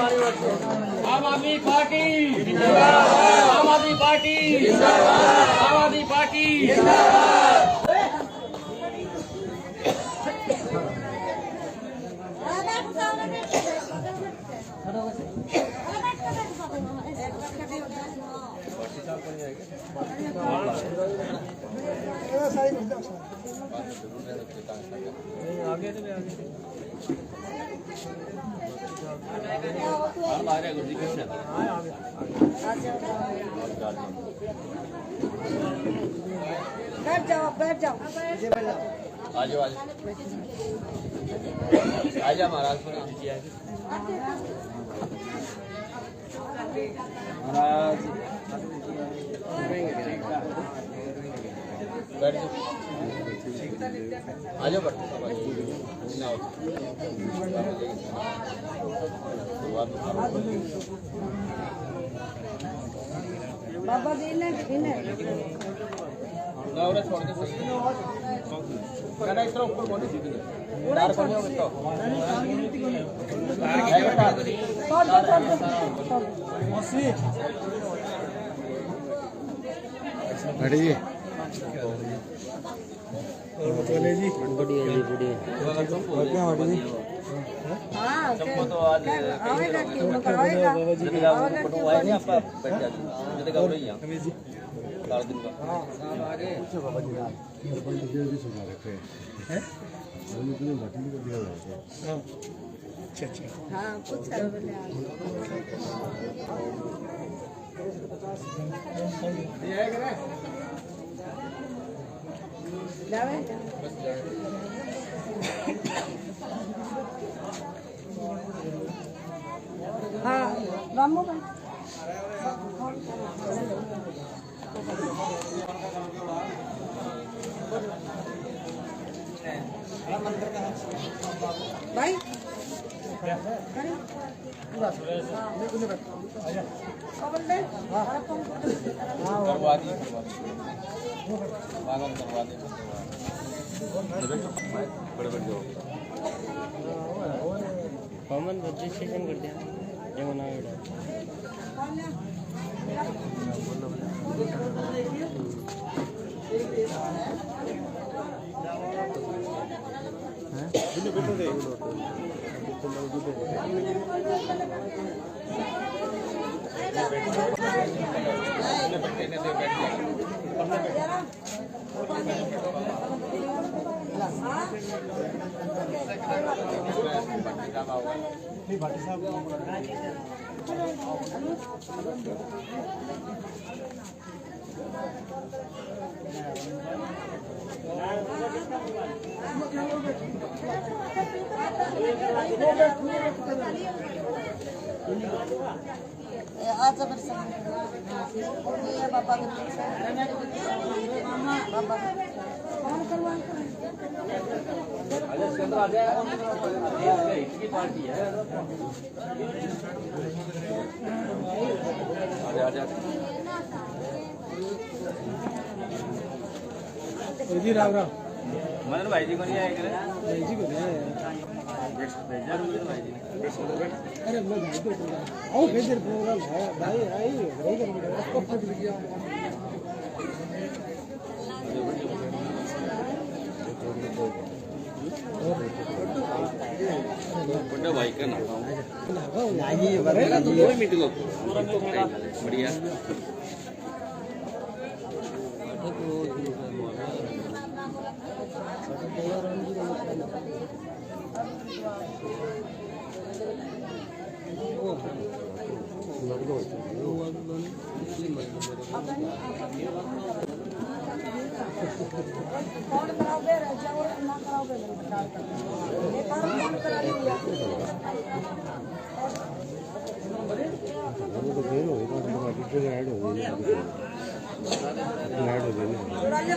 आम आदमी पार्टी जिंदाबाद, आम आदमी पार्टी जिंदाबाद, आम आदमी पार्टी जिंदाबाद। बैठ जाओ बैठ जाओ आ जाओ आ जाओ महाराज महाराज बैठ जाओ आ जाओ बाबा जी ने ना उन्हें छोड़ दे कहना इस तरह ऊपर बोले उड़ा छोड़ दो बढ़िया जी बढ़िया हाँ तो आज आवेगा क्यों ना आवेगा फोटो आए नहीं आपका बैठ जाते मुझे तो रही है 4 दिन का आगे बाबा जी जल्दी सुना रखे हैं अच्छा अच्छा हाँ कुछ कर बोले जावे हाँ रामू भाई भाई करवा दी बागन करवा दी बड़े बड़े जो कॉमन रजिस्ट्रेशन कर दिया ये मना आज बाबा बाबा कौन करवा पार्टी है जी राम राम मदन भाई जी को नहीं आएगा भाई जी को नहीं अरे मैं भाई को आओ भेजर प्रोग्राम है भाई आई भाई कर उसको फट गया बड़ा भाई का ना ये बरेगा तो 2 मिनट लो बढ़िया कौन कराओगे जाओ ना कराओगे ये काम कौन करा दिया वो तो फेल हो गई तो मार्केट में ऐड हो गई थोड़ा ले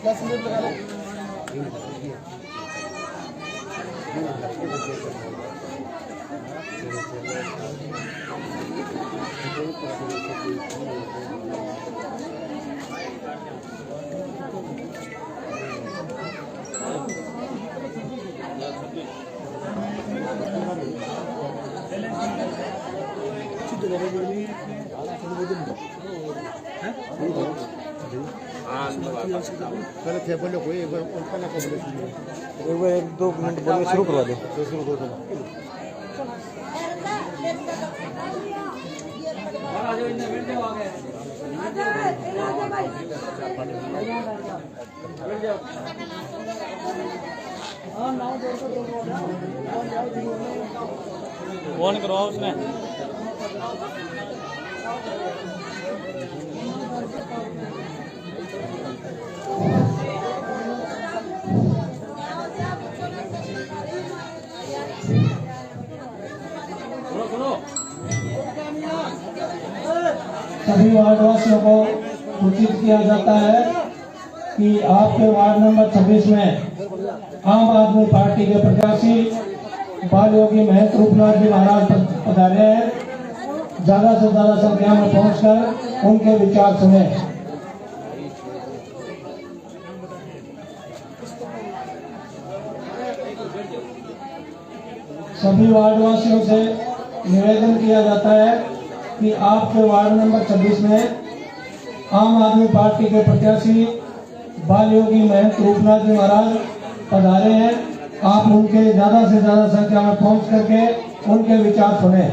10 मिनट लगा लो। पहले थे बोलो कोई एक बार पहले को बोले एक दो मिनट बोले शुरू करवा दो शुरू कर दो। फोन करो उसमें। सभी वार्डवासियों को सूचित किया जाता है कि आपके वार्ड नंबर 26 में आम आदमी पार्टी के प्रत्याशी बाल योगी महेंद्र रूपनाथ जी महाराज पधारे हैं। ज्यादा से ज्यादा संख्या में पहुंचकर उनके विचार सुने। सभी वार्डवासियों से निवेदन किया जाता है कि आपके वार्ड नंबर 26 में आम आदमी पार्टी के प्रत्याशी बाल योगी महेंद्र रूपनाथ जी महाराज पधारे हैं। आप उनके ज्यादा से ज्यादा संख्या में पहुंच करके उनके विचार सुने।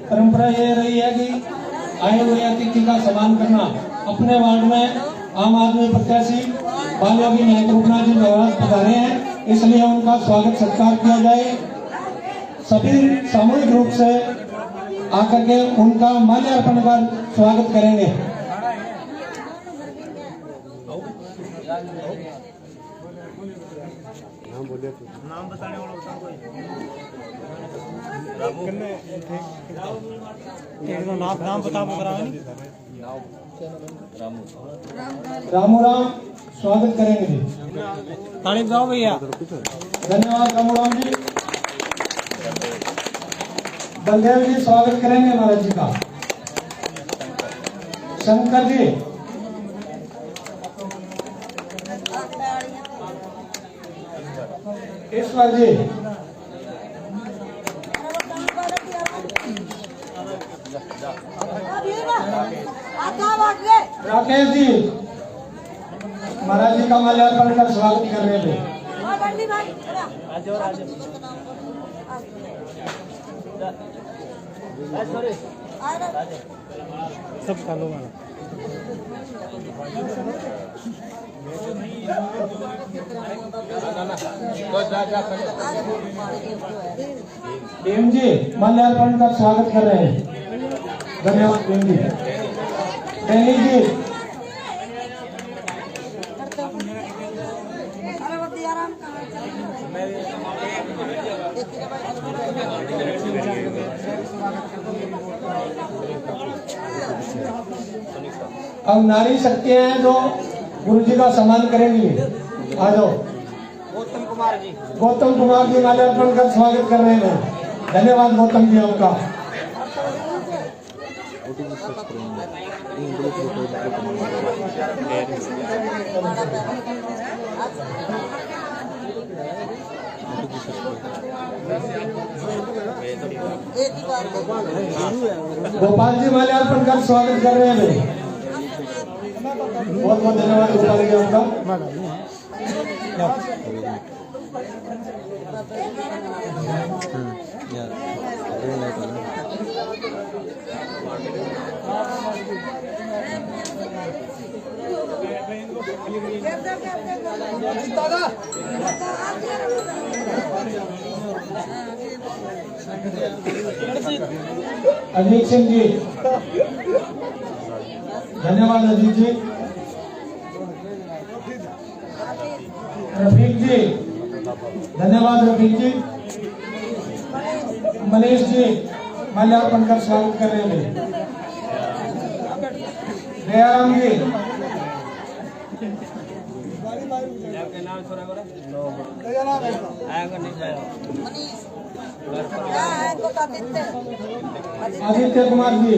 परंपरा ये रही है कि आए हुए अतिथि का सम्मान करना। अपने वार्ड में आम आदमी प्रत्याशी बाल योगी महेंद्र रूपनाथ जी महाराज पधारे हैं, इसलिए उनका स्वागत सत्कार किया जाए। सभी सामूहिक रूप से आकर के उनका माल्यार्पण कर स्वागत करेंगे। नाम बताने वाला नाम बता रामू राम स्वागत करेंगे जी। तारीफ जाओ भैया। धन्यवाद रामू राम जी। बलदेव जी स्वागत करेंगे महाराज जी का। शंकर जी, ईश्वर जी, राकेश जी महाराज जी का माल्यार्पण कर स्वागत कर रहे थे। सब खा लो मारा। भीम जी माल्यार्पण का स्वागत कर रहे हैं। धन्यवाद भीम जी। डैनी जी, अब नारी शक्तियां हैं जो गुरु जी का सम्मान करेंगी। आ जाओ। गौतम कुमार जी माल्यार्पण कर स्वागत कर रहे हैं। धन्यवाद गौतम जी आपका। गोपाल जी माल्यार्पण कर स्वागत कर रहे हैं भाई। बहुत बहुत धन्यवाद गोपाल जी आपका। अजीत सिंह जी, धन्यवाद अजीत जी। रफीक जी, धन्यवाद रफीक जी। मनीष जी माल्यार्पण कर स्वागत कर रहे हैं। दयाराम जी, आदित्य कुमार जी,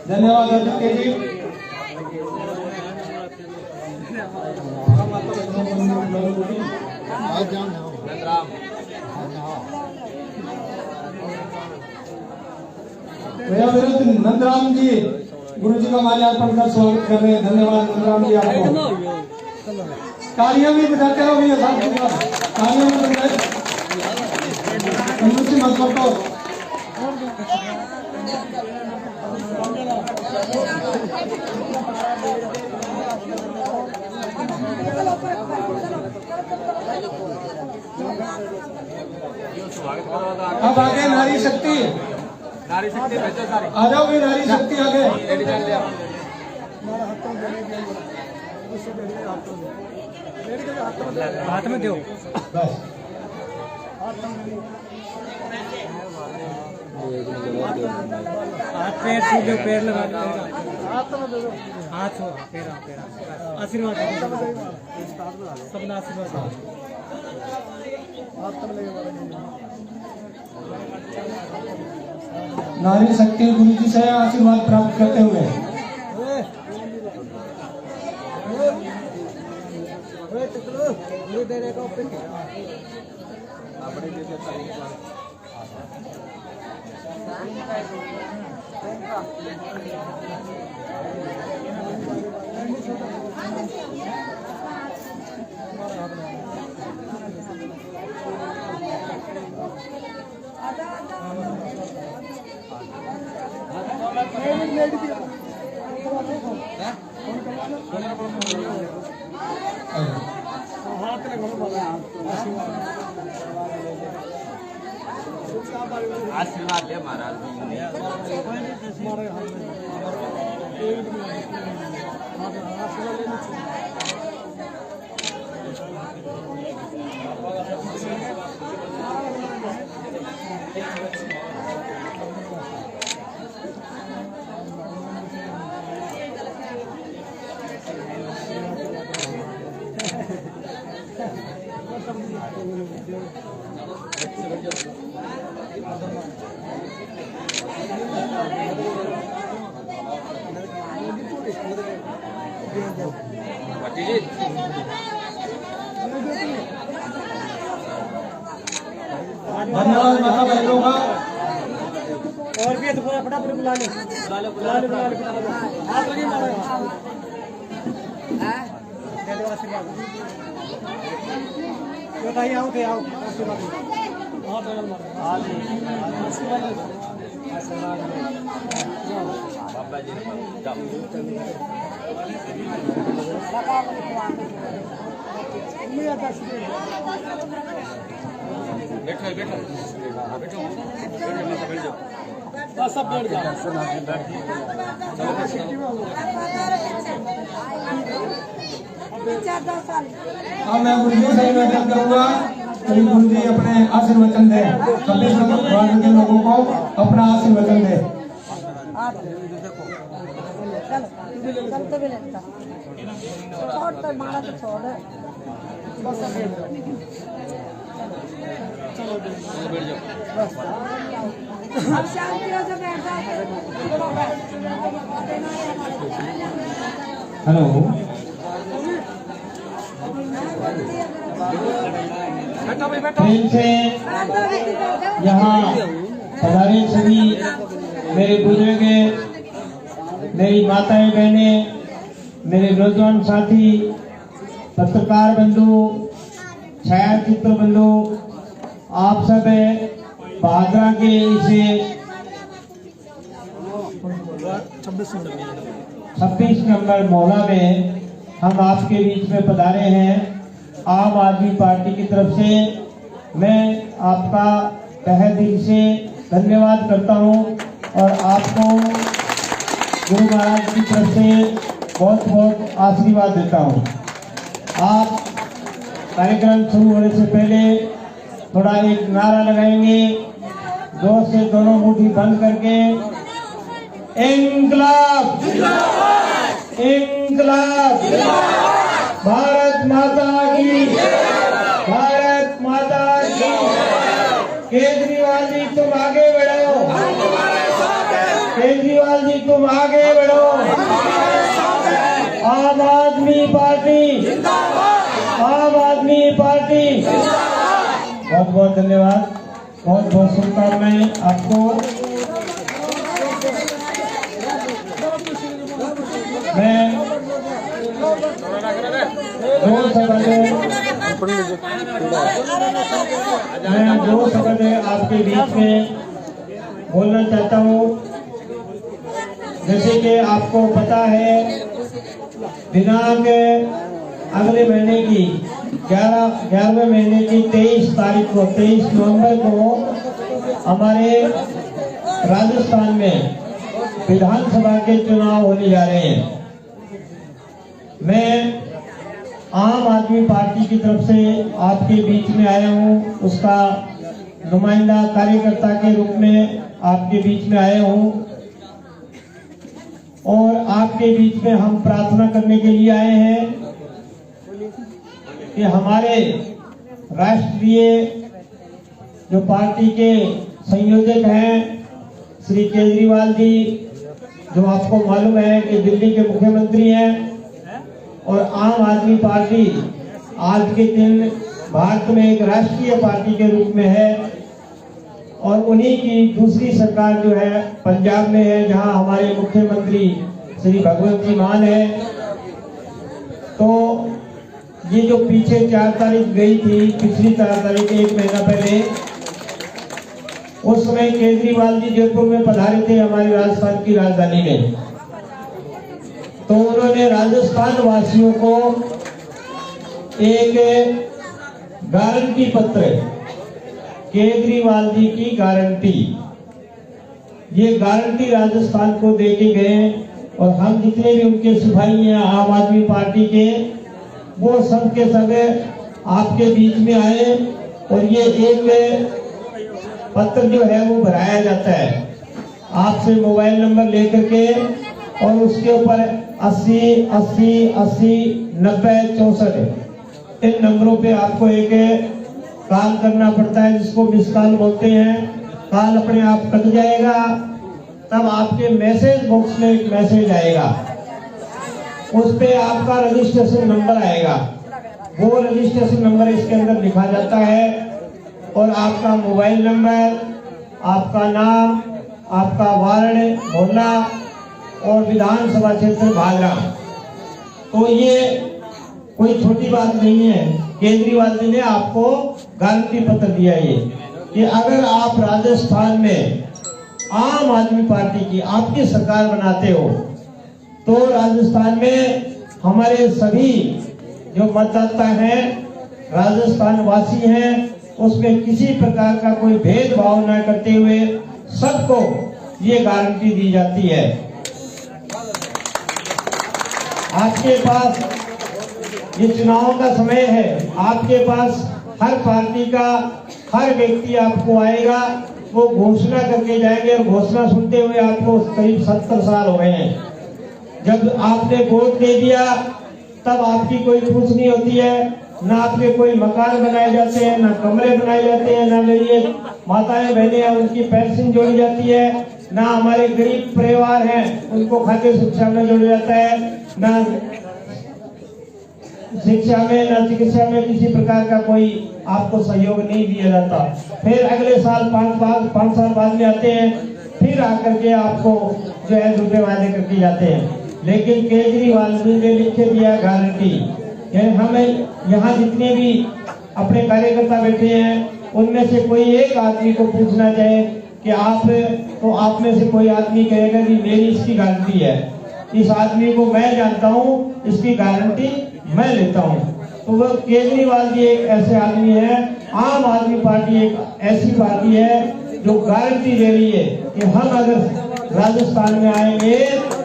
धन्यवाद आदित्य जी। भैया विरुद्ध नंदराम जी, गुरु जी का माल्यार्पण कर स्वागत कर रहे हैं। धन्यवाद नंदराम जी आपको। तालियां भी बजाते रहो भैया, साथ के साथ तालियां भी बजाते मत करतो। अब आगे नारी शक्ति, आ जाओ भी नारी शक्ति आगे। हाथ में दो बस। हाथ पैर छू दो, पैर लगा दो, हाथ हो पैर आशीर्वाद सबना आशीर्वाद। नारी शक्ति गुरु जी से आशीर्वाद प्राप्त करते हुए आशीर्वाद ले महाराज। धन्यवाद माता बहनों का। और भी थोड़ा फटाफट बुला ले, हाथ लगे मारो, दे दो आशीर्वाद। बताइए आओ थे, आओ आशीर्वाद हाथ लगा मारो, आशीर्वाद बाबा जी बैठो बैठो बैठो बैठ जाओ, बस सब बैठ जाओ। अब मैं गुरु जी से निवेदन करूंगा कि गुरु जी अपने आशीर्वचन दे, सभी समाज के लोगों को अपना आशीर्वचन दे। हेलो प्रेम से यहाँ पधारे सभी मेरे बुजुर्ग, मेरी माताएं बहनें, मेरे नौजवान साथी, पत्रकार बंधु, छायाचित्र बंधु, आप सब भादरा के इसे 26 नंबर मोहल्ला में हम आपके बीच में पधारे हैं। आम आदमी पार्टी की तरफ से मैं आपका तहे दिल से धन्यवाद करता हूं और आपको गुरु महाराज की तरफ से बहुत बहुत आशीर्वाद देता हूं। आप कार्यक्रम शुरू होने से पहले थोड़ा एक नारा लगाएंगे, जोर से दोनों मुट्ठी बंद करके, इंकलाब इंकलाब, भारत माता की, भारत माता की। केजरीवाल जी तुम आगे बढ़ो, केजरीवाल जी तुम आगे बढ़ो। आम आदमी पार्टी, आम आदमी पार्टी। बहुत बहुत धन्यवाद, बहुत बहुत शुभकामनाएं आपको। मैं दो शब्द आपके बीच में बोलना चाहता हूँ। जैसे कि आपको पता है, दिनांक अगले महीने की 11वें महीने की 23 तारीख को, 23 नवंबर को हमारे राजस्थान में विधानसभा के चुनाव होने जा रहे हैं। मैं आम आदमी पार्टी की तरफ से आपके बीच में आया हूं, उसका नुमाइंदा कार्यकर्ता के रूप में आपके बीच में आया हूं और आपके बीच में हम प्रार्थना करने के लिए आए हैं कि हमारे राष्ट्रीय जो पार्टी के संयोजक हैं श्री केजरीवाल जी, जो आपको मालूम है कि दिल्ली के मुख्यमंत्री हैं, और आम आदमी पार्टी आज के दिन भारत में एक राष्ट्रीय पार्टी के रूप में है और उन्हीं की दूसरी सरकार जो है पंजाब में है, जहां हमारे मुख्यमंत्री श्री भगवंत जी मान है। तो ये जो पीछे 4 तारीख गई थी, पिछली 4 तारीख 1 महीना पहले, उस समय केजरीवाल जी जयपुर में पधारे थे, हमारी राजस्थान की राजधानी में। तो उन्होंने राजस्थान वासियों को एक गारंटी पत्र, केजरीवाल जी की गारंटी, ये गारंटी राजस्थान को दे के गए और हम जितने भी उनके सिपाही हैं आम आदमी पार्टी के, वो सब के सब आपके बीच में आए और ये एक पत्र जो है वो भराया जाता है आपसे मोबाइल नंबर लेकर के, और उसके ऊपर 80 80 80 90 64 इन नंबरों पे आपको एक कॉल करना पड़ता है, जिसको मिस कॉल बोलते हैं। कॉल अपने आप कट जाएगा, तब आपके मैसेज बॉक्स में एक मैसेज आएगा, उस पे आपका रजिस्ट्रेशन नंबर आएगा। वो रजिस्ट्रेशन नंबर इसके अंदर लिखा जाता है और आपका मोबाइल नंबर, आपका नाम, आपका वार्ड, मोहल्ला और विधानसभा क्षेत्र भादरा। तो ये कोई छोटी बात नहीं है। केजरीवाल जी ने आपको गारंटी पत्र दिया ये कि अगर आप राजस्थान में आम आदमी पार्टी की आपकी सरकार बनाते हो, तो राजस्थान में हमारे सभी जो मतदाता हैं, राजस्थान वासी हैं, उसमें किसी प्रकार का कोई भेदभाव न करते हुए सबको ये गारंटी दी जाती है। आपके पास ये चुनाव का समय है, आपके पास हर पार्टी का हर व्यक्ति आपको आएगा, वो घोषणा करके जाएंगे और घोषणा सुनते हुए आपको करीब 70 साल हो गए हैं। जब आपने वोट दे दिया तब आपकी कोई पूछ नहीं होती है, ना आपके कोई मकान बनाए जाते हैं, ना कमरे बनाए जाते हैं, ना मेरी माताएं बहनें हैं उनकी पेंशन जोड़ी जाती है, ना हमारे गरीब परिवार हैं उनको खाद्य शिक्षा में जोड़ा जाता है, ना शिक्षा में न चिकित्सा में किसी प्रकार का कोई आपको सहयोग नहीं दिया जाता। फिर अगले साल 5 साल बाद में आते हैं, फिर आकर के आपको जो है झूठे वादे करके जाते हैं। लेकिन केजरीवाल जी ने लिख के दिया गारंटी। हमें यहाँ जितने भी अपने कार्यकर्ता बैठे हैं उनमें से कोई एक आदमी को पूछना चाहे कि आप में से कोई आदमी कहेगा कि मेरी इसकी गारंटी है, इस आदमी को मैं जानता हूँ, इसकी गारंटी मैं लेता हूँ। तो वो केजरीवाल जी एक ऐसे आदमी है। आम आदमी पार्टी एक ऐसी पार्टी है जो गारंटी दे रही है कि हम अगर राजस्थान में आएंगे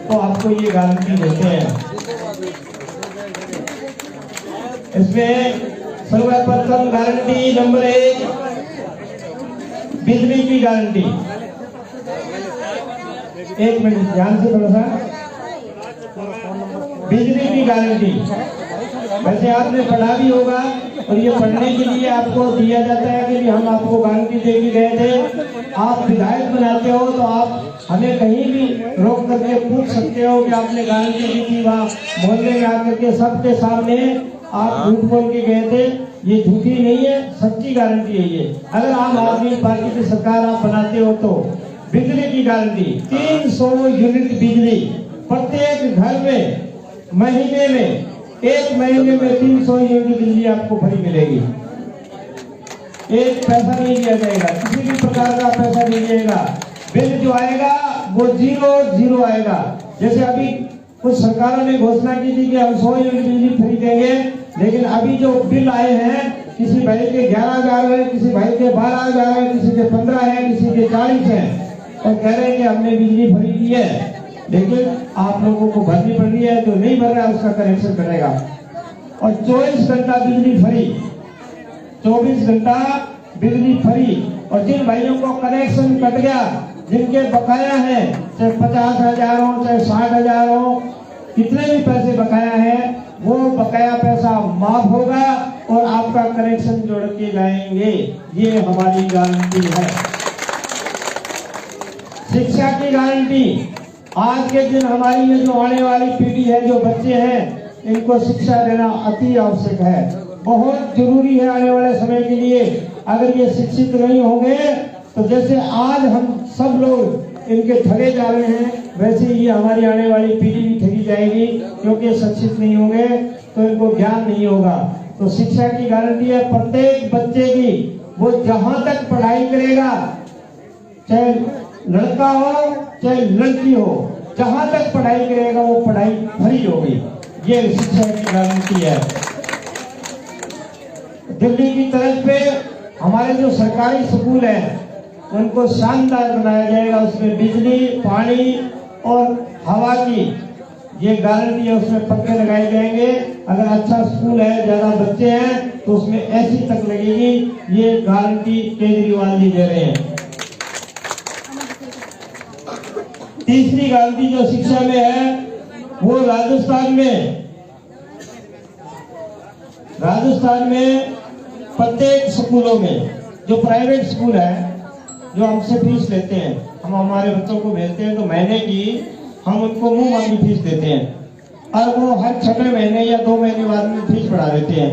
तो आपको ये गारंटी देते हैं। इसमें सर्वप्रथम गारंटी नंबर 1 बिजली की गारंटी। एक मिनट ध्यान से थोड़ा सा, बिजली की गारंटी। वैसे आपने पढ़ा भी होगा और ये पढ़ने के लिए आपको दिया जाता है कि हम आपको गारंटी दे के गए थे। आप विधायक बनाते हो तो आप हमें कहीं भी रोक करके पूछ सकते हो कि आपने गारंटी दी थी, वहाँ मोहल्ले में आकर के सबके सामने आप झूठ बोल के गए थे। ये झूठी नहीं है, सच्ची गारंटी है ये। अगर आम आदमी पार्टी की सरकार आप बनाते हो तो बिजली की गारंटी 300 यूनिट बिजली प्रत्येक घर में, महीने में, एक महीने में 300 यूनिट बिजली आपको फ्री मिलेगी। एक पैसा नहीं दिया जाएगा, किसी भी प्रकार का पैसा नहीं दिएगा। बिल जो आएगा वो 0 आएगा। जैसे अभी कुछ सरकारों ने घोषणा की थी कि हम 100 यूनिट बिजली फ्री देंगे, लेकिन अभी जो बिल आए हैं किसी भाई के 11,000 है, किसी भाई के 12,000 है, किसी के 15 है, किसी के 40 है, और कह रहे हैं कि हमने बिजली फ्री दी है। लेकिन आप लोगों को भरनी पड़ रही है, जो नहीं भर रहा है उसका कनेक्शन कटेगा। और 24 घंटा बिजली फ्री, 24 घंटा बिजली फ्री। और जिन भाइयों को कनेक्शन कट गया, जिनके बकाया है, चाहे 50,000 हो, चाहे 60,000 हो, कितने भी पैसे बकाया है, वो बकाया पैसा माफ होगा और आपका कनेक्शन जोड़ के लाएंगे। ये हमारी गारंटी है। शिक्षा की गारंटी। आज के दिन हमारी ये जो आने वाली पीढ़ी है, जो बच्चे हैं, इनको शिक्षा देना अति आवश्यक है, बहुत जरूरी है आने वाले समय के लिए। अगर ये शिक्षित नहीं होंगे तो जैसे आज हम सब लोग इनके ठगे जा रहे हैं, वैसे ही हमारी आने वाली पीढ़ी भी ठगी जाएगी, क्योंकि शिक्षित नहीं होंगे तो इनको ज्ञान नहीं होगा। तो शिक्षा की गारंटी है प्रत्येक बच्चे की, वो जहां तक पढ़ाई करेगा, चाहे लड़का हो चाहे लड़की हो, जहां तक पढ़ाई करेगा वो पढ़ाई फ्री होगी। ये शिक्षा की गारंटी है। दिल्ली की तरफ पे हमारे जो सरकारी स्कूल है उनको शानदार बनाया जाएगा। उसमें बिजली, पानी और हवा की ये गारंटी है, उसमें पंखे लगाए जाएंगे। अगर अच्छा स्कूल है, ज्यादा बच्चे हैं, तो उसमें एसी तक लगेगी। ये गारंटी केजरीवाल जी दे रहे हैं। तीसरी गारंटी जो शिक्षा में है वो राजस्थान में प्रत्येक स्कूलों में, जो प्राइवेट स्कूल है, जो हमसे फीस लेते हैं, हम हमारे बच्चों को भेजते हैं तो महीने की हम उनको मुंह मांगी फीस देते हैं और वो हर 6 महीने या 2 महीने बाद में फीस बढ़ा देते हैं।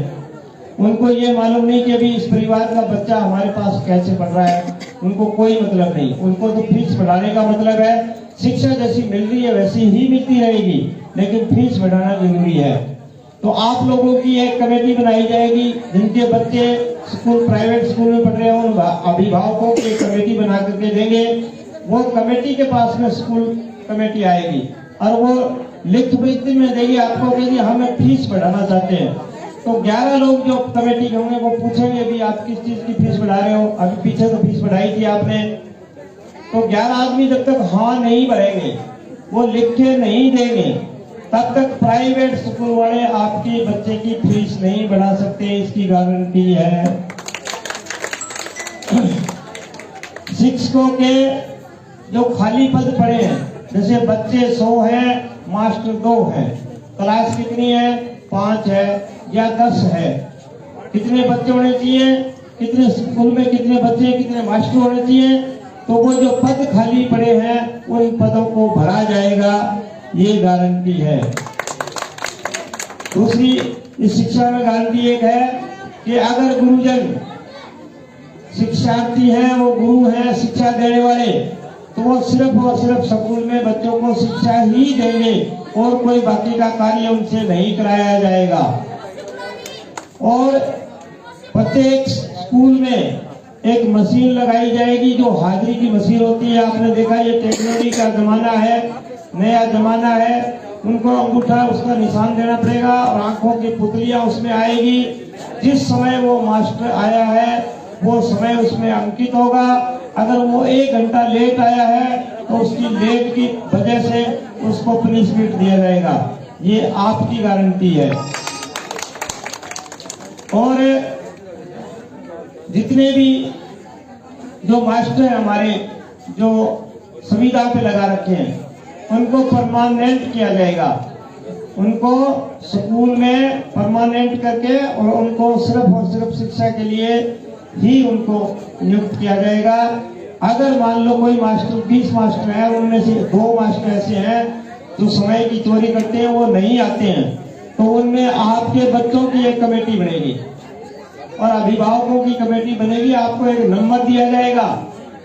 उनको ये मालूम नहीं कि अभी इस परिवार का बच्चा हमारे पास कैसे पढ़ रहा है, उनको कोई मतलब नहीं। उनको तो फीस बढ़ाने का मतलब है शिक्षा जैसी मिल रही है वैसी ही मिलती रहेगी, लेकिन फीस बढ़ाना जरूरी है। तो आप लोगों की एक कमेटी बनाई जाएगी, जिनके बच्चे स्कूल प्राइवेट स्कूल में पढ़ रहे हो, उन अभिभावकों की कमेटी बना करके देंगे। वो कमेटी के पास में स्कूल कमेटी आएगी और वो लिखित में देगी आपको कि हमें फीस बढ़ाना चाहते हैं। तो 11 लोग जो कमेटी के होंगे वो पूछेंगे भी आप किस चीज की फीस बढ़ा रहे हो, अभी पीछे तो फीस बढ़ाई थी आपने। तो 11 आदमी जब तक हाँ नहीं भरेंगे, वो लिख के नहीं देंगे, तब तक प्राइवेट स्कूल वाले आपके बच्चे की फीस नहीं बढ़ा सकते। इसकी गारंटी है। शिक्षकों के जो खाली पद पड़े हैं, जैसे बच्चे 100 हैं, मास्टर 2 हैं, क्लास कितनी है, 5 है या 10 है, कितने बच्चे होने चाहिए, कितने स्कूल में कितने बच्चे, कितने मास्टर होने चाहिए, तो वो जो पद खाली पड़े हैं उन पदों को भरा जाएगा। ये गारंटी है। दूसरी इस शिक्षा में गारंटी एक है कि अगर गुरुजन शिक्षार्थी है, वो गुरु है शिक्षा देने वाले, तो वो सिर्फ और सिर्फ स्कूल में बच्चों को शिक्षा ही देंगे और कोई बाकी का कार्य उनसे नहीं कराया जाएगा। और प्रत्येक स्कूल में एक मशीन लगाई जाएगी जो हाजिरी की मशीन होती है। आपने देखा ये टेक्नोलॉजी का जमाना है, नया जमाना है। उनको अंगूठा उसका निशान देना पड़ेगा और आंखों की पुतलियां उसमें आएगी। जिस समय वो मास्टर आया है वो समय उसमें अंकित होगा। अगर वो 1 घंटा लेट आया है तो उसकी लेट की वजह से उसको पनिशमेंट दिया जाएगा। ये आपकी गारंटी है। और जितने भी जो मास्टर हैं हमारे जो सुविधा पे लगा रखे हैं उनको परमानेंट किया जाएगा। उनको स्कूल में परमानेंट करके और उनको सिर्फ और सिर्फ शिक्षा के लिए ही उनको नियुक्त किया जाएगा। अगर मान लो कोई मास्टर 20 मास्टर हैं, उनमें से 2 मास्टर ऐसे हैं जो समय की चोरी करते हैं, वो नहीं आते हैं, तो उनमें आपके बच्चों की एक कमेटी बनेगी और अभिभावकों की कमेटी बनेगी। आपको एक नंबर दिया जाएगा,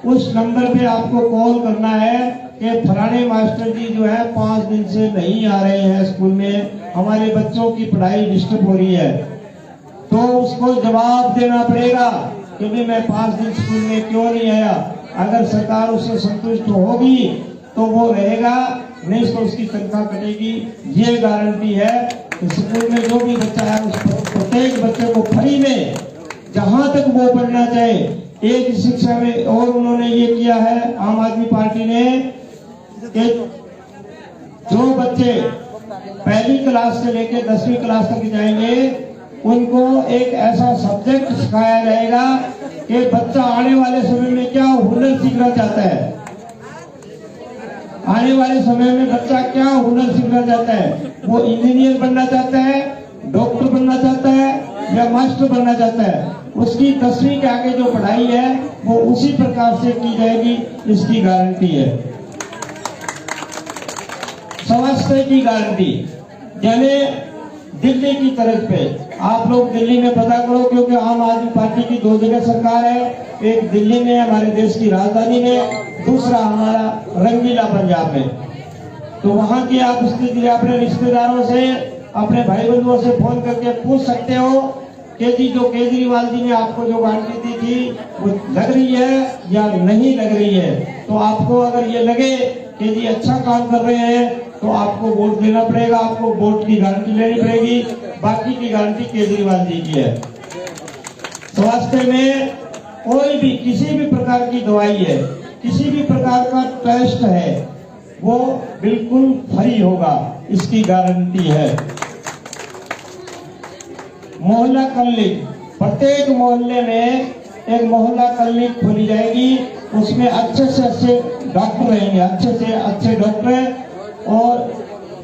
उस नंबर पे आपको कॉल करना है कि फलाने मास्टर जी जो है 5 दिन से नहीं आ रहे हैं स्कूल में, हमारे बच्चों की पढ़ाई डिस्टर्ब हो रही है। तो उसको जवाब देना पड़ेगा कि भी मैं 5 दिन स्कूल में क्यों नहीं आया। अगर सरकार उससे संतुष्ट होगी तो वो रहेगा, नहीं तो उसकी तनख्वाह कटेगी। ये गारंटी है कि स्कूल में जो भी बच्चा है उस प्रत्येक बच्चे को फ्री में जहां तक वो पढ़ना चाहे एक शिक्षा में। और उन्होंने ये किया है आम आदमी पार्टी ने कि जो बच्चे पहली क्लास से लेकर 10वीं क्लास तक जाएंगे उनको एक ऐसा सब्जेक्ट सिखाया जाएगा कि बच्चा आने वाले समय में क्या हुनर सीखना चाहता है। आने वाले समय में बच्चा क्या हुनर सीखना चाहता है, वो इंजीनियर बनना चाहता है, डॉक्टर बनना चाहता है या मास्टर बनना चाहता है। उसकी 10वीं के आगे जो पढ़ाई है वो उसी प्रकार से की जाएगी, इसकी गारंटी है। स्वास्थ्य की गारंटी, यानी दिल्ली की तरफ पे आप लोग दिल्ली में पता करो, क्योंकि आम आदमी पार्टी की 2 जगह सरकार है, एक दिल्ली में हमारे देश की राजधानी में, दूसरा हमारा रंगीला पंजाब में। तो वहां की आप स्थिति अपने रिश्तेदारों से अपने भाई बंधुओं से फोन करके पूछ सकते हो कि जी जो केजरीवाल जी ने आपको जो गारंटी दी थी वो लग रही है या नहीं लग रही है। तो आपको अगर ये लगे कि जी अच्छा काम कर रहे हैं तो आपको वोट देना पड़ेगा, आपको वोट की गारंटी लेनी पड़ेगी। बाकी की गारंटी केजरीवाल जी की है। स्वास्थ्य में कोई भी किसी भी प्रकार की दवाई है, किसी भी प्रकार का टेस्ट है, वो बिल्कुल फ्री होगा, इसकी गारंटी है। मोहल्ला क्लिनिक, प्रत्येक मोहल्ले में एक मोहल्ला क्लिनिक खोली जाएगी। उसमें अच्छे से अच्छे डॉक्टर रहेंगे, अच्छे से अच्छे डॉक्टर और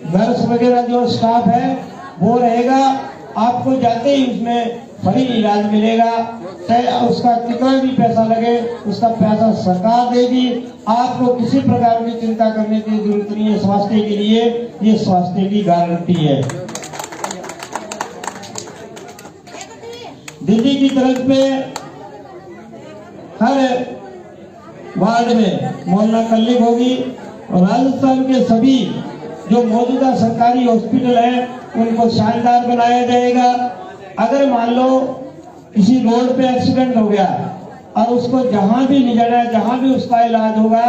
नर्स वगैरह जो स्टाफ है वो रहेगा। आपको जाते ही उसमें फ्री इलाज मिलेगा, चाहे उसका कितना भी पैसा लगे उसका पैसा सरकार देगी। आपको किसी प्रकार की चिंता करने की जरूरत नहीं है स्वास्थ्य के लिए, ये स्वास्थ्य की गारंटी है। दिल्ली की तरफ में हर वार्ड में मोहल्ला क्लिनिक होगी और राजस्थान के सभी जो मौजूदा सरकारी हॉस्पिटल है उनको शानदार बनाया जाएगा। अगर मान लो किसी रोड पे एक्सीडेंट हो गया और उसको जहां भी ले जाना है, जहां भी उसका इलाज होगा,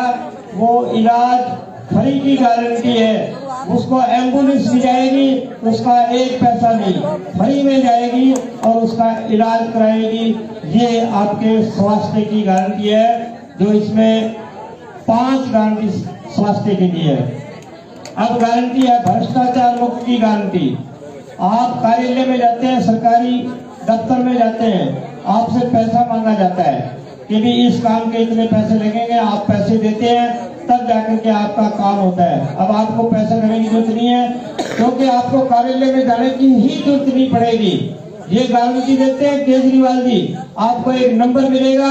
वो इलाज फ्री की गारंटी है। उसको एम्बुलेंस भी जाएगी, उसका एक पैसा नहीं, फ्री में जाएगी और उसका इलाज कराएगी। ये आपके स्वास्थ्य की गारंटी है, जो इसमें 5 गारंटी स्वास्थ्य के लिए है। अब गारंटी है भ्रष्टाचार मुक्त की गारंटी। आप कार्यालय में जाते हैं, सरकारी दफ्तर में जाते हैं, आपसे पैसा मांगा जाता है कि भी इस काम के इतने पैसे लगेंगे, आप पैसे देते हैं तब जाकर के आपका काम होता है। अब आपको पैसा देने की जरूरत नहीं है, क्योंकि आपको कार्यालय में जाने की ही जरूरत नहीं पड़ेगी। ये गारंटी देते हैं केजरीवाल जी। आपको एक नंबर मिलेगा,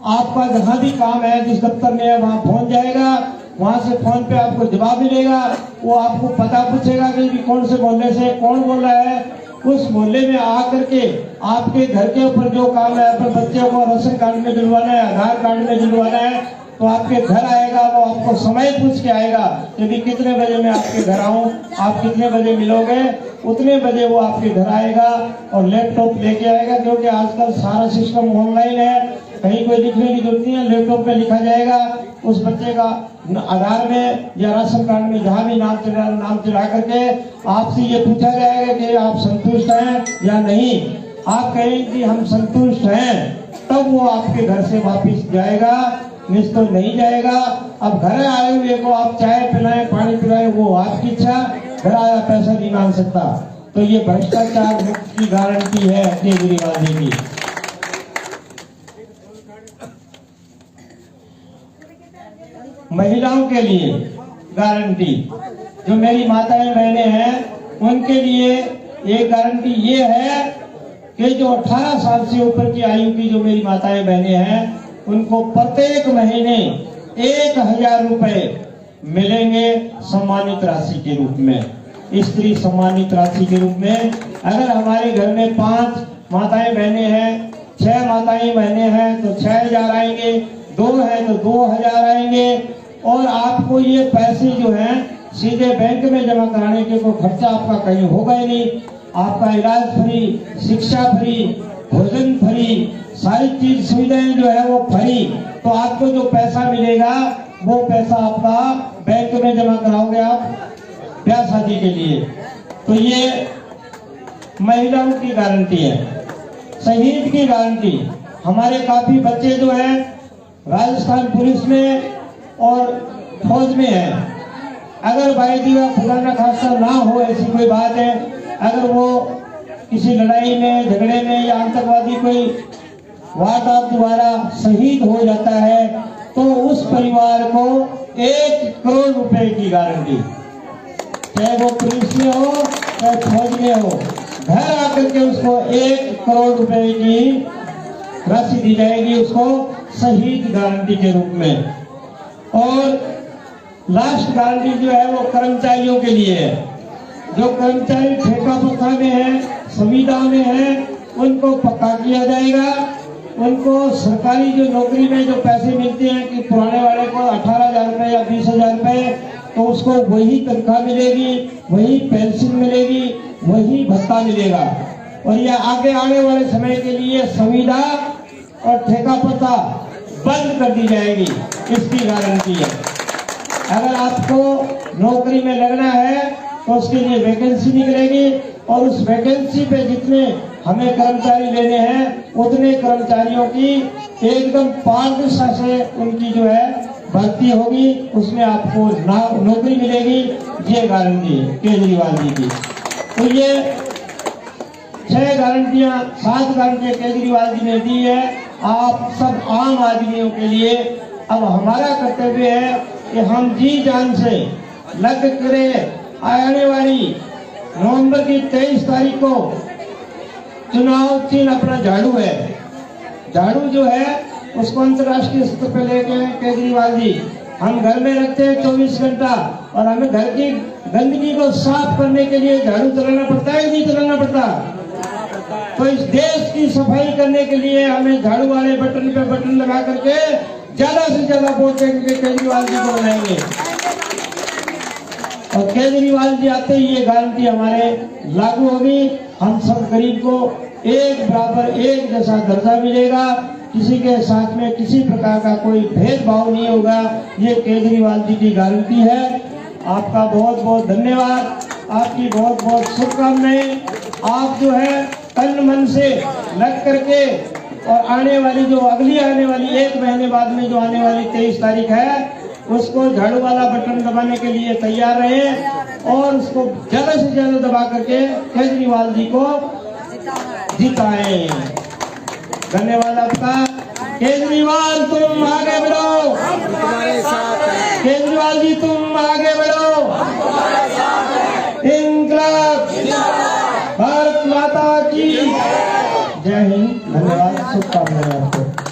आपका जहां भी काम है, जिस दफ्तर में है वहां पहुंच जाएगा, वहां से फोन पे आपको जवाब मिलेगा। वो आपको पता पूछेगा कि कौन से मोहल्ले से कौन बोल रहा है। उस मोहल्ले में आकर के आपके घर के ऊपर जो काम है, अपने बच्चों को राशन कार्ड में जुड़वाना है, आधार कार्ड में जुड़वाना है, तो आपके घर आएगा। वो आपको समय पूछ के आएगा कि कितने बजे मैं आपके घर आऊं, आप कितने बजे मिलोगे, उतने बजे वो आपके घर आएगा और लैपटॉप लेके आएगा। क्योंकि आजकल सारा सिस्टम ऑनलाइन है, कहीं कोई लिखने की जरूरत नहीं है, लैपटॉप पे लिखा जाएगा। उस बच्चे का आधार में या राशन कार्ड में जहाँ भी नाम चढ़ा करके आपसे ये पूछा जाएगा कि आप संतुष्ट हैं या नहीं। आप कहेंगे कि हम संतुष्ट हैं, तब वो आपके घर से वापिस जाएगा, नहीं तो नहीं जाएगा। अब घर आए हुए को आप चाय पिलाएं, पानी पिलाएं, वो आपकी इच्छा, घर आया पैसा नहीं मांग सकता। तो ये भ्रष्टाचार मुक्त की गारंटी है केजरीवाल जी की। महिलाओं के लिए गारंटी, जो मेरी माताएं बहनें हैं उनके लिए एक गारंटी ये है कि जो 18 साल से ऊपर की आयु की जो मेरी माताएं बहनें हैं उनको प्रत्येक महीने 1000 रुपए मिलेंगे सम्मानित राशि के रूप में, स्त्री सम्मानित राशि के रूप में। अगर हमारे घर में 5 माताएं बहनें हैं, 6 माताएं बहनें हैं तो 6000 आएंगे, 2 है तो 2000 आएंगे। और आपको ये पैसे जो हैं सीधे बैंक में जमा कराने के कोई खर्चा आपका कहीं होगा ही नहीं। आपका इलाज फ्री, शिक्षा फ्री, भोजन फ्री, सारी चीज सुविधाएं जो है वो फ्री। तो आपको जो पैसा मिलेगा वो पैसा आपका बैंक में जमा कराओगे आप ब्याह शादी के लिए। तो ये महिलाओं की गारंटी है। शहीद की गारंटी, हमारे काफी बच्चे जो हैं राजस्थान पुलिस में और फौज में है। अगर भाई दिया खुदा न खासा ना हो ऐसी कोई बात है, अगर वो किसी लड़ाई में, झगड़े में या आतंकवादी कोई वारदात द्वारा शहीद हो जाता है तो उस परिवार को 1 करोड़ रुपए की गारंटी, चाहे वो पुलिस में हो चाहे फौज में हो, घर आकर के उसको 1 करोड़ रुपए की राशि दी जाएगी उसको शहीद गारंटी के रूप में। और लास्ट गारंटी जो है वो कर्मचारियों के लिए है। जो कर्मचारी ठेका प्रथा में है, संविदा में है, उनको पक्का किया जाएगा। उनको सरकारी जो नौकरी में जो पैसे मिलते हैं कि पुराने वाले को 18,000 रुपए या 20,000 रुपए, तो उसको वही तनख्वाह मिलेगी, वही पेंशन मिलेगी, वही भत्ता मिलेगा। और यह आगे आने वाले समय के लिए संविदा और ठेका प्रथा बंद कर दी जाएगी, इसकी गारंटी है। अगर आपको नौकरी में लगना है तो उसके लिए वैकेंसी निकलेगी और उस वैकेंसी पे जितने हमें कर्मचारी लेने हैं उतने कर्मचारियों की एकदम पारदर्शिता से उनकी जो है भर्ती होगी, उसमें आपको नौकरी मिलेगी। ये गारंटी है केजरीवाल जी की। तो ये 6 गारंटियां, 7 गारंटियां केजरीवाल जी ने दी है आप सब आम आदमियों के लिए। अब हमारा कर्तव्य है कि हम जी जान से लग करे आने वाली नवंबर की 23 तारीख को चुनाव चिन्ह अपना झाड़ू है। झाड़ू जो है उसको अंतर्राष्ट्रीय स्तर पे लेके केजरीवाल जी हम घर में रखते हैं 24 घंटा, और हमें घर की गंदगी को साफ करने के लिए झाड़ू चलाना पड़ता है, नहीं चलाना पड़ता। तो इस देश की सफाई करने के लिए हमें झाड़ू वाले बटन पे बटन लगा करके ज्यादा से ज्यादा वोट देंगे, केजरीवाल जी को बनाएंगे। और केजरीवाल जी आते ही ये गारंटी हमारे लागू होगी। हम सब गरीब को एक बराबर एक जैसा दर्जा मिलेगा, किसी के साथ में किसी प्रकार का कोई भेदभाव नहीं होगा। ये केजरीवाल जी की गारंटी है। आपका बहुत बहुत धन्यवाद, आपकी बहुत बहुत शुभकामनाएं। आप जो है तन मन से लग करके और आने वाली जो अगली आने वाली 1 महीने बाद में जो आने वाली 23 तारीख है उसको झाड़ू वाला बटन दबाने के लिए तैयार रहे और उसको ज्यादा से ज्यादा दबा करके केजरीवाल जी को जिताएं। धन्यवाद आपका। केजरीवाल तुम आगे बढ़ो, केजरीवाल जी तुम आगे बढ़ो। इंकलाब, भारत माता की जय हिंद। धन्यवाद, शुभकामनाएं आपको।